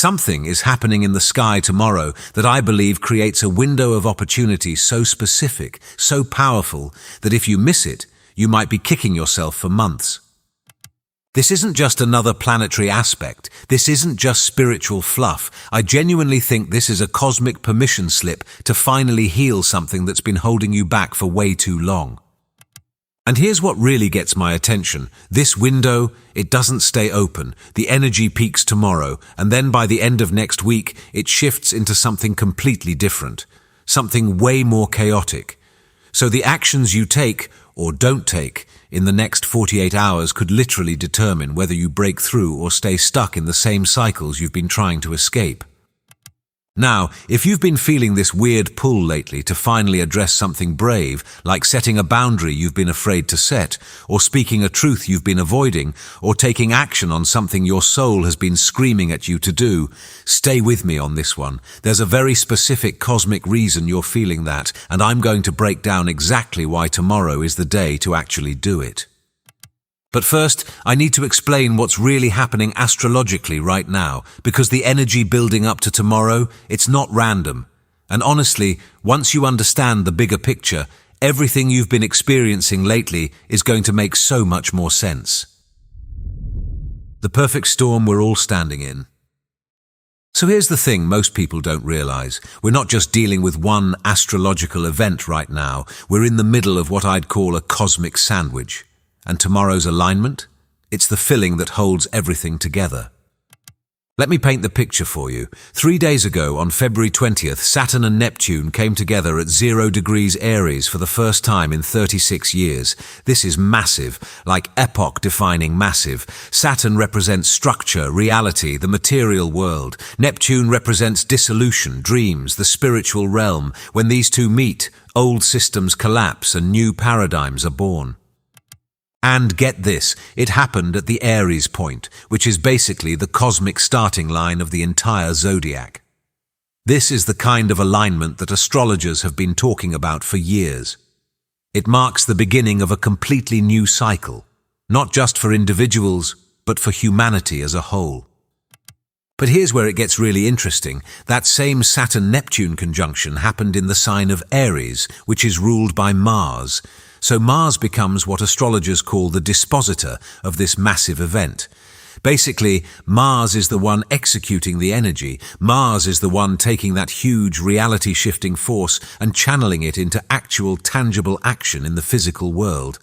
Something is happening in the sky tomorrow that I believe creates a window of opportunity so specific, so powerful, that if you miss it, you might be kicking yourself for months. This isn't just another planetary aspect. This isn't just spiritual fluff. I genuinely think this is a cosmic permission slip to finally heal something that's been holding you back for way too long. And here's what really gets my attention. This window, it doesn't stay open. The energy peaks tomorrow, and then by the end of next week, it shifts into something completely different. Something way more chaotic. So the actions you take, or don't take, in the next 48 hours could literally determine whether you break through or stay stuck in the same cycles you've been trying to escape. Now, if you've been feeling this weird pull lately to finally address something brave, like setting a boundary you've been afraid to set, or speaking a truth you've been avoiding, or taking action on something your soul has been screaming at you to do, stay with me on this one. There's a very specific cosmic reason you're feeling that, and I'm going to break down exactly why tomorrow is the day to actually do it. But first, I need to explain what's really happening astrologically right now, because the energy building up to tomorrow, it's not random. And honestly, once you understand the bigger picture, everything you've been experiencing lately is going to make so much more sense. The perfect storm we're all standing in. So here's the thing most people don't realize. We're not just dealing with one astrological event right now. We're in the middle of what I'd call a cosmic sandwich. And tomorrow's alignment? It's the filling that holds everything together. Let me paint the picture for you. 3 days ago, on February 20th, Saturn and Neptune came together at 0 degrees Aries for the first time in 36 years. This is massive, like epoch-defining massive. Saturn represents structure, reality, the material world. Neptune represents dissolution, dreams, the spiritual realm. When these two meet, old systems collapse and new paradigms are born. And get this, it happened at the Aries point, which is basically the cosmic starting line of the entire zodiac. This is the kind of alignment that astrologers have been talking about for years. It marks the beginning of a completely new cycle, not just for individuals, but for humanity as a whole. But here's where it gets really interesting. That same Saturn-Neptune conjunction happened in the sign of Aries, which is ruled by Mars. So Mars becomes what astrologers call the dispositor of this massive event. Basically, Mars is the one executing the energy. Mars is the one taking that huge reality-shifting force and channeling it into actual tangible action in the physical world.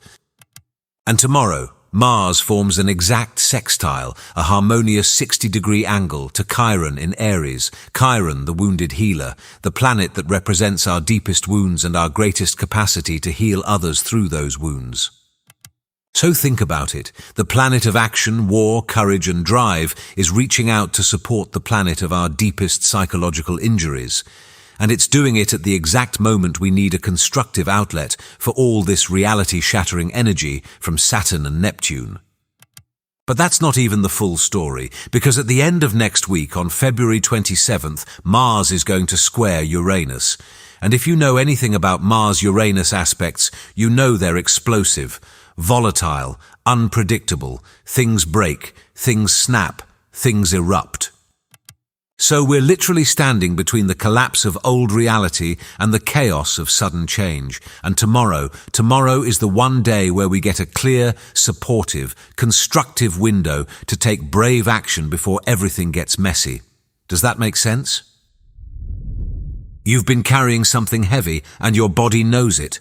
And tomorrow, Mars forms an exact sextile, a harmonious 60-degree angle to Chiron in Aries. Chiron, the wounded healer, the planet that represents our deepest wounds and our greatest capacity to heal others through those wounds. So think about it. The planet of action, war, courage and drive is reaching out to support the planet of our deepest psychological injuries. And it's doing it at the exact moment we need a constructive outlet for all this reality-shattering energy from Saturn and Neptune. But that's not even the full story, because at the end of next week, on February 27th, Mars is going to square Uranus. And if you know anything about Mars-Uranus aspects, you know they're explosive, volatile, unpredictable. Things break, things snap, things erupt. So we're literally standing between the collapse of old reality and the chaos of sudden change. And tomorrow is the one day where we get a clear, supportive, constructive window to take brave action before everything gets messy. Does that make sense? You've been carrying something heavy and your body knows it.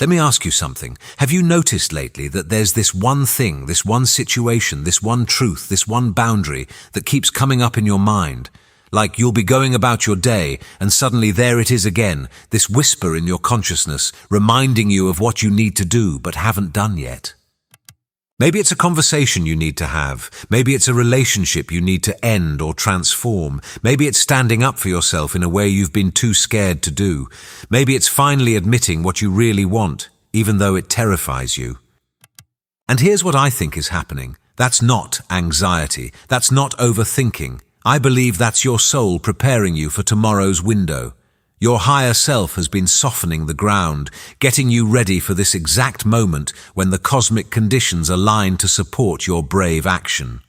Let me ask you something. Have you noticed lately that there's this one thing, this one situation, this one truth, this one boundary that keeps coming up in your mind? Like you'll be going about your day and suddenly there it is again, this whisper in your consciousness reminding you of what you need to do but haven't done yet. Maybe it's a conversation you need to have. Maybe it's a relationship you need to end or transform. Maybe it's standing up for yourself in a way you've been too scared to do. Maybe it's finally admitting what you really want, even though it terrifies you. And here's what I think is happening. That's not anxiety. That's not overthinking. I believe that's your soul preparing you for tomorrow's window. Your higher self has been softening the ground, getting you ready for this exact moment when the cosmic conditions align to support your brave action.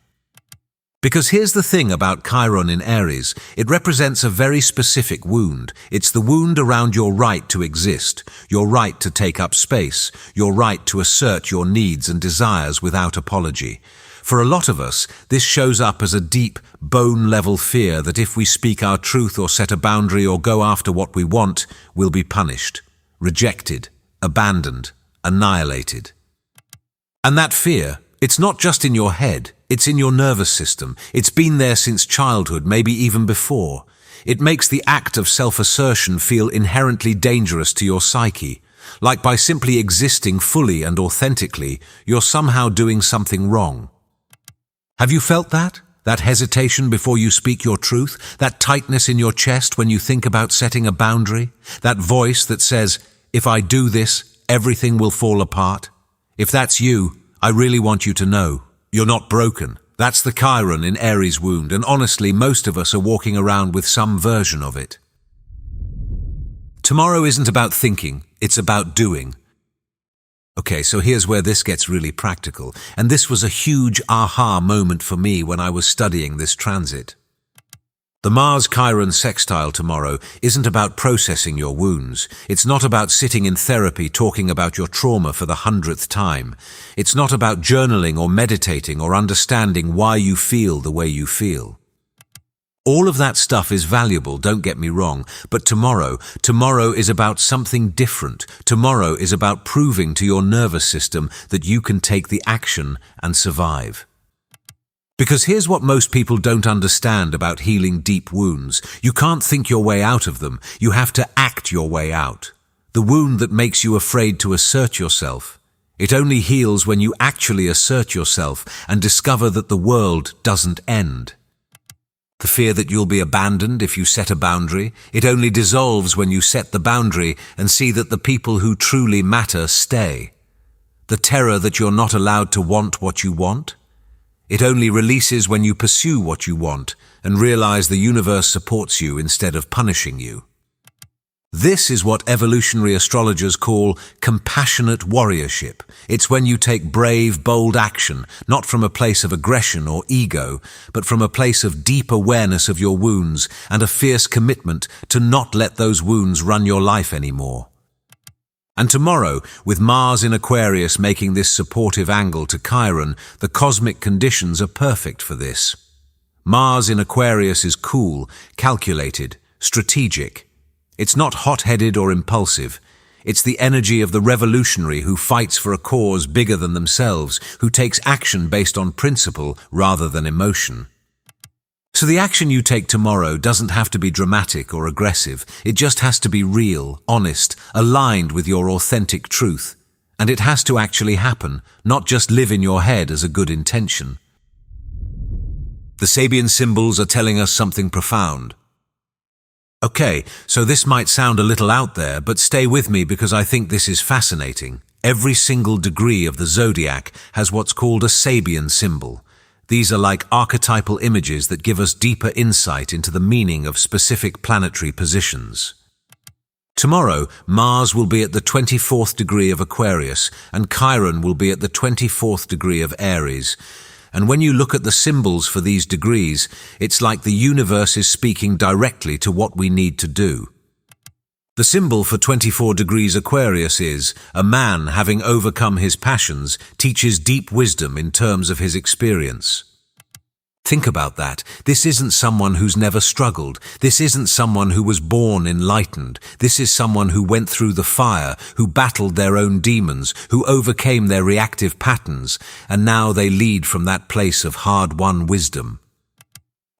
Because here's the thing about Chiron in Aries, it represents a very specific wound. It's the wound around your right to exist, your right to take up space, your right to assert your needs and desires without apology. For a lot of us, this shows up as a deep, bone-level fear that if we speak our truth or set a boundary or go after what we want, we'll be punished, rejected, abandoned, annihilated. And that fear, it's not just in your head, it's in your nervous system. It's been there since childhood, maybe even before. It makes the act of self-assertion feel inherently dangerous to your psyche. Like by simply existing fully and authentically, you're somehow doing something wrong. Have you felt that? That hesitation before you speak your truth? That tightness in your chest when you think about setting a boundary? That voice that says, if I do this, everything will fall apart? If that's you, I really want you to know, you're not broken. That's the Chiron in Aries wound, and honestly, most of us are walking around with some version of it. Tomorrow isn't about thinking, it's about doing. Okay, so here's where this gets really practical, and this was a huge aha moment for me when I was studying this transit. The Mars-Chiron sextile tomorrow isn't about processing your wounds. It's not about sitting in therapy talking about your trauma for the 100th time. It's not about journaling or meditating or understanding why you feel the way you feel. All of that stuff is valuable, don't get me wrong, but tomorrow is about something different. Tomorrow is about proving to your nervous system that you can take the action and survive. Because here's what most people don't understand about healing deep wounds. You can't think your way out of them. You have to act your way out. The wound that makes you afraid to assert yourself, it only heals when you actually assert yourself and discover that the world doesn't end. The fear that you'll be abandoned if you set a boundary, it only dissolves when you set the boundary and see that the people who truly matter stay. The terror that you're not allowed to want what you want, it only releases when you pursue what you want and realize the universe supports you instead of punishing you. This is what evolutionary astrologers call compassionate warriorship. It's when you take brave, bold action, not from a place of aggression or ego, but from a place of deep awareness of your wounds and a fierce commitment to not let those wounds run your life anymore. And tomorrow, with Mars in Aquarius making this supportive angle to Chiron, the cosmic conditions are perfect for this. Mars in Aquarius is cool, calculated, strategic. It's not hot-headed or impulsive. It's the energy of the revolutionary who fights for a cause bigger than themselves, who takes action based on principle rather than emotion. So the action you take tomorrow doesn't have to be dramatic or aggressive. It just has to be real, honest, aligned with your authentic truth. And it has to actually happen, not just live in your head as a good intention. The Sabian symbols are telling us something profound. Okay, so this might sound a little out there, but stay with me because I think this is fascinating. Every single degree of the zodiac has what's called a Sabian symbol. These are like archetypal images that give us deeper insight into the meaning of specific planetary positions. Tomorrow, Mars will be at the 24th degree of Aquarius, and Chiron will be at the 24th degree of Aries. And when you look at the symbols for these degrees, it's like the universe is speaking directly to what we need to do. The symbol for 24 degrees Aquarius is, a man having overcome his passions teaches deep wisdom in terms of his experience. Think about that. This isn't someone who's never struggled. This isn't someone who was born enlightened. This is someone who went through the fire, who battled their own demons, who overcame their reactive patterns, and now they lead from that place of hard-won wisdom.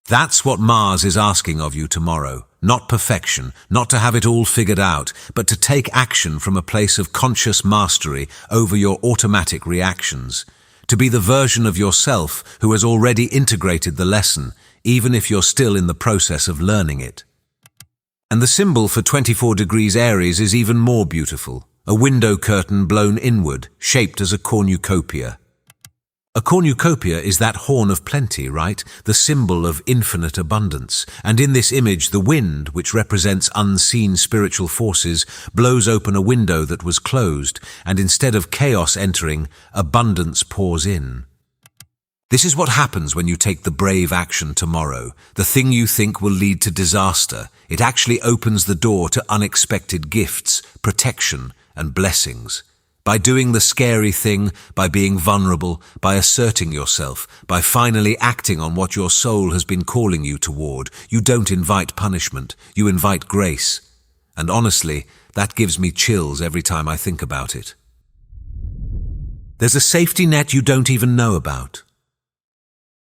That's what Mars is asking of you tomorrow. Not perfection, not to have it all figured out, but to take action from a place of conscious mastery over your automatic reactions. To be the version of yourself who has already integrated the lesson, even if you're still in the process of learning it. And the symbol for 24 degrees Aries is even more beautiful. A window curtain blown inward, shaped as a cornucopia. A cornucopia is that horn of plenty, right? The symbol of infinite abundance. And in this image, the wind, which represents unseen spiritual forces, blows open a window that was closed, and instead of chaos entering, abundance pours in. This is what happens when you take the brave action tomorrow. The thing you think will lead to disaster, it actually opens the door to unexpected gifts, protection, and blessings. By doing the scary thing, by being vulnerable, by asserting yourself, by finally acting on what your soul has been calling you toward, you don't invite punishment, you invite grace. And honestly, that gives me chills every time I think about it. There's a safety net you don't even know about.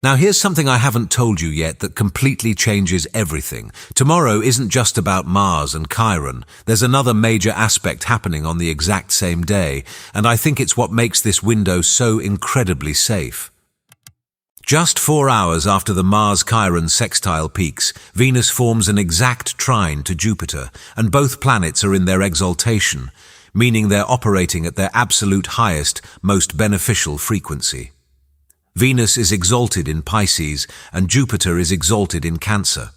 Now here's something I haven't told you yet that completely changes everything. Tomorrow isn't just about Mars and Chiron. There's another major aspect happening on the exact same day, and I think it's what makes this window so incredibly safe. Just 4 hours after the Mars-Chiron sextile peaks, Venus forms an exact trine to Jupiter, and both planets are in their exaltation, meaning they're operating at their absolute highest, most beneficial frequency. Venus is exalted in Pisces, and Jupiter is exalted in Cancer.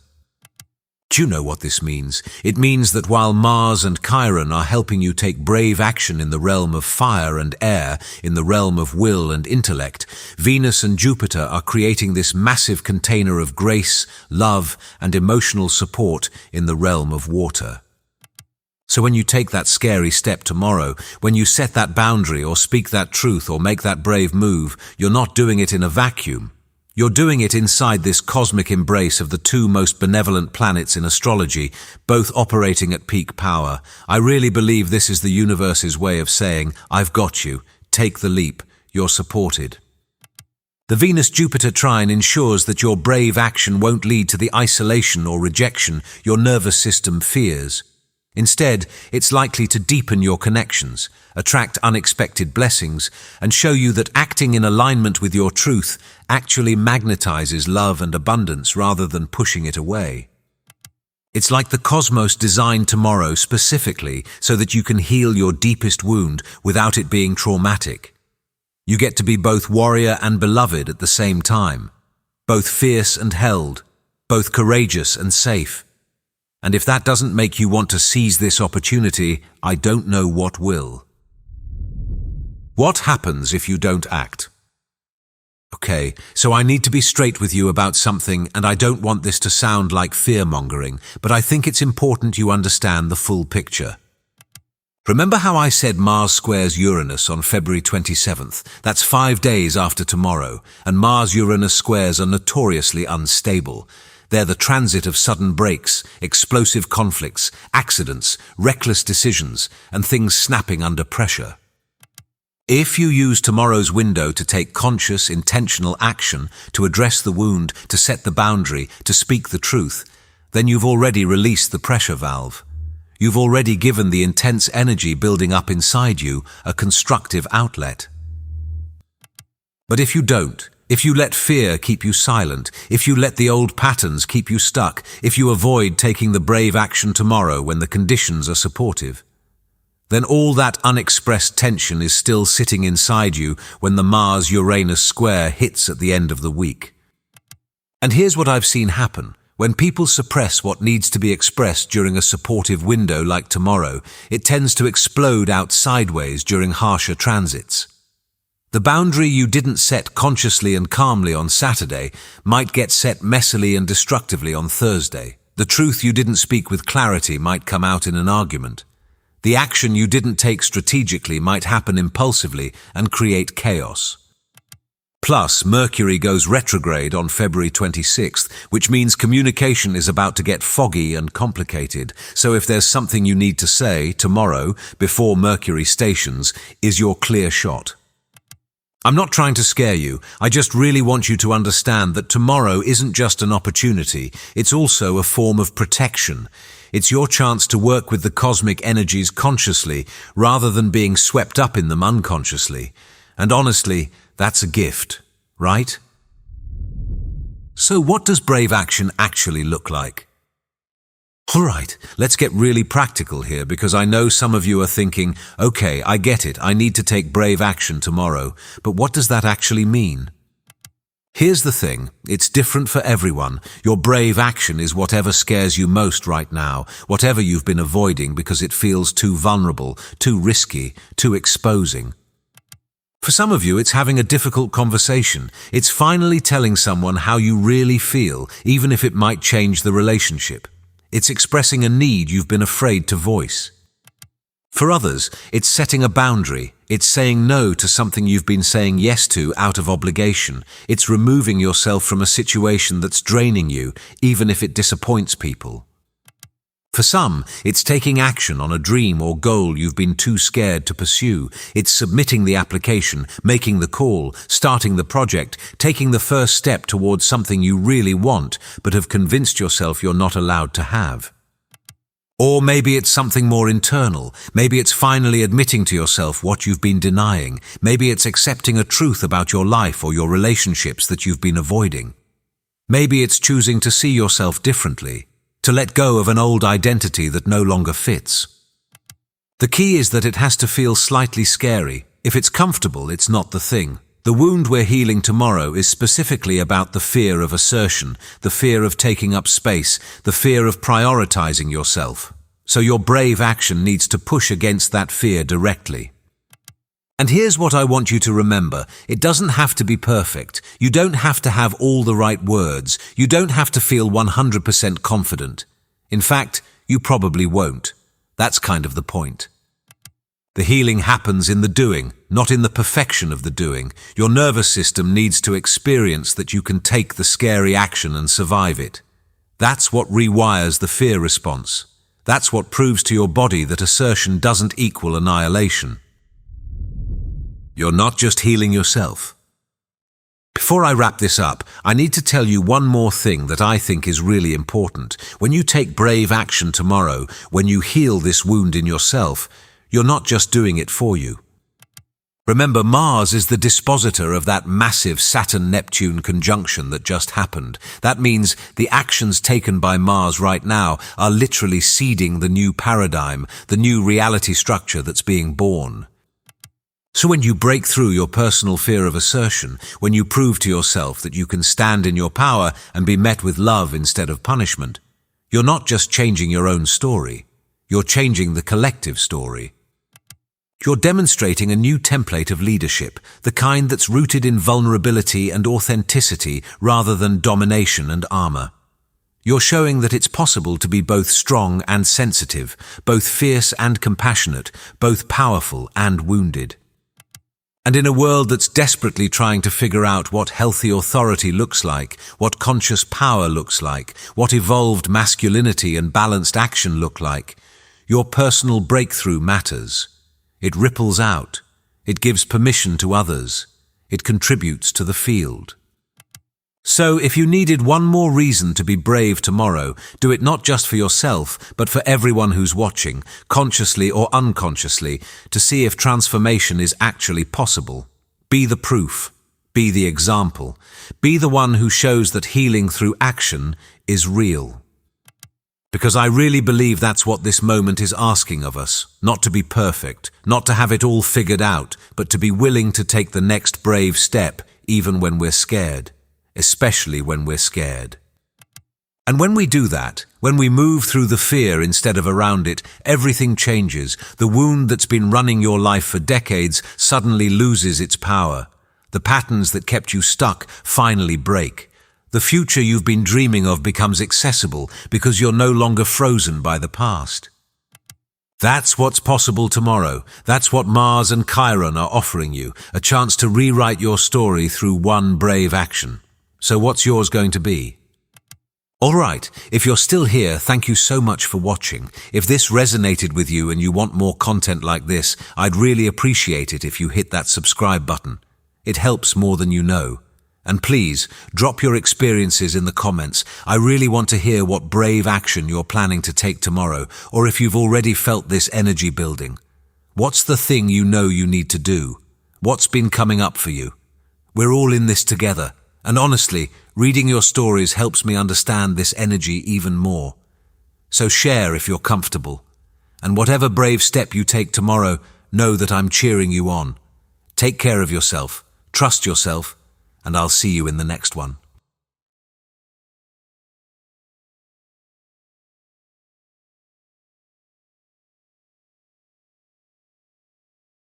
Do you know what this means? It means that while Mars and Chiron are helping you take brave action in the realm of fire and air, in the realm of will and intellect, Venus and Jupiter are creating this massive container of grace, love, and emotional support in the realm of water. So when you take that scary step tomorrow, when you set that boundary or speak that truth or make that brave move, you're not doing it in a vacuum. You're doing it inside this cosmic embrace of the two most benevolent planets in astrology, both operating at peak power. I really believe this is the universe's way of saying, I've got you, take the leap, you're supported. The Venus-Jupiter trine ensures that your brave action won't lead to the isolation or rejection your nervous system fears. Instead, it's likely to deepen your connections, attract unexpected blessings, and show you that acting in alignment with your truth actually magnetizes love and abundance rather than pushing it away. It's like the cosmos designed tomorrow specifically so that you can heal your deepest wound without it being traumatic. You get to be both warrior and beloved at the same time, both fierce and held, both courageous and safe. And if that doesn't make you want to seize this opportunity, I don't know what will. What happens if you don't act? Okay, so I need to be straight with you about something, and I don't want this to sound like fear-mongering, but I think it's important you understand the full picture. Remember how I said Mars squares Uranus on February 27th? That's 5 days after tomorrow, and Mars-Uranus squares are notoriously unstable. They're the transit of sudden breaks, explosive conflicts, accidents, reckless decisions, and things snapping under pressure. If you use tomorrow's window to take conscious, intentional action, to address the wound, to set the boundary, to speak the truth, then you've already released the pressure valve. You've already given the intense energy building up inside you a constructive outlet. But if you don't, if you let fear keep you silent, if you let the old patterns keep you stuck, if you avoid taking the brave action tomorrow when the conditions are supportive, then all that unexpressed tension is still sitting inside you when the Mars-Uranus square hits at the end of the week. And here's what I've seen happen. When people suppress what needs to be expressed during a supportive window like tomorrow, it tends to explode out sideways during harsher transits. The boundary you didn't set consciously and calmly on Saturday might get set messily and destructively on Thursday. The truth you didn't speak with clarity might come out in an argument. The action you didn't take strategically might happen impulsively and create chaos. Plus, Mercury goes retrograde on February 26th, which means communication is about to get foggy and complicated. So if there's something you need to say tomorrow before Mercury stations, is your clear shot. I'm not trying to scare you, I just really want you to understand that tomorrow isn't just an opportunity, it's also a form of protection. It's your chance to work with the cosmic energies consciously, rather than being swept up in them unconsciously. And honestly, that's a gift, right? So what does brave action actually look like? Alright, let's get really practical here because I know some of you are thinking, okay, I get it, I need to take brave action tomorrow, but what does that actually mean? Here's the thing, it's different for everyone. Your brave action is whatever scares you most right now, whatever you've been avoiding because it feels too vulnerable, too risky, too exposing. For some of you, it's having a difficult conversation. It's finally telling someone how you really feel, even if it might change the relationship. It's expressing a need you've been afraid to voice. For others, it's setting a boundary. It's saying no to something you've been saying yes to out of obligation. It's removing yourself from a situation that's draining you, even if it disappoints people. For some, it's taking action on a dream or goal you've been too scared to pursue. It's submitting the application, making the call, starting the project, taking the first step towards something you really want, but have convinced yourself you're not allowed to have. Or maybe it's something more internal. Maybe it's finally admitting to yourself what you've been denying. Maybe it's accepting a truth about your life or your relationships that you've been avoiding. Maybe it's choosing to see yourself differently, to let go of an old identity that no longer fits. The key is that it has to feel slightly scary. If it's comfortable, it's not the thing. The wound we're healing tomorrow is specifically about the fear of assertion, the fear of taking up space, the fear of prioritizing yourself. So your brave action needs to push against that fear directly. And here's what I want you to remember. It doesn't have to be perfect. You don't have to have all the right words. You don't have to feel 100% confident. In fact, you probably won't. That's kind of the point. The healing happens in the doing, not in the perfection of the doing. Your nervous system needs to experience that you can take the scary action and survive it. That's what rewires the fear response. That's what proves to your body that assertion doesn't equal annihilation. You're not just healing yourself. Before I wrap this up, I need to tell you one more thing that I think is really important. When you take brave action tomorrow, when you heal this wound in yourself, you're not just doing it for you. Remember, Mars is the dispositor of that massive Saturn-Neptune conjunction that just happened. That means the actions taken by Mars right now are literally seeding the new paradigm, the new reality structure that's being born. So when you break through your personal fear of assertion, when you prove to yourself that you can stand in your power and be met with love instead of punishment, you're not just changing your own story, you're changing the collective story. You're demonstrating a new template of leadership, the kind that's rooted in vulnerability and authenticity rather than domination and armor. You're showing that it's possible to be both strong and sensitive, both fierce and compassionate, both powerful and wounded. And in a world that's desperately trying to figure out what healthy authority looks like, what conscious power looks like, what evolved masculinity and balanced action look like, your personal breakthrough matters. It ripples out. It gives permission to others. It contributes to the field. So if you needed one more reason to be brave tomorrow, do it not just for yourself, but for everyone who's watching, consciously or unconsciously, to see if transformation is actually possible. Be the proof. Be the example. Be the one who shows that healing through action is real. Because I really believe that's what this moment is asking of us. Not to be perfect, not to have it all figured out, but to be willing to take the next brave step, even when we're scared. Especially when we're scared. And when we do that, when we move through the fear instead of around it, everything changes. The wound that's been running your life for decades suddenly loses its power. The patterns that kept you stuck finally break. The future you've been dreaming of becomes accessible because you're no longer frozen by the past. That's what's possible tomorrow. That's what Mars and Chiron are offering you, a chance to rewrite your story through one brave action. So what's yours going to be? Alright, if you're still here, thank you so much for watching. If this resonated with you and you want more content like this, I'd really appreciate it if you hit that subscribe button. It helps more than you know. And please, drop your experiences in the comments. I really want to hear what brave action you're planning to take tomorrow, or if you've already felt this energy building. What's the thing you know you need to do? What's been coming up for you? We're all in this together. And honestly, reading your stories helps me understand this energy even more. So share if you're comfortable. And whatever brave step you take tomorrow, know that I'm cheering you on. Take care of yourself, trust yourself, and I'll see you in the next one.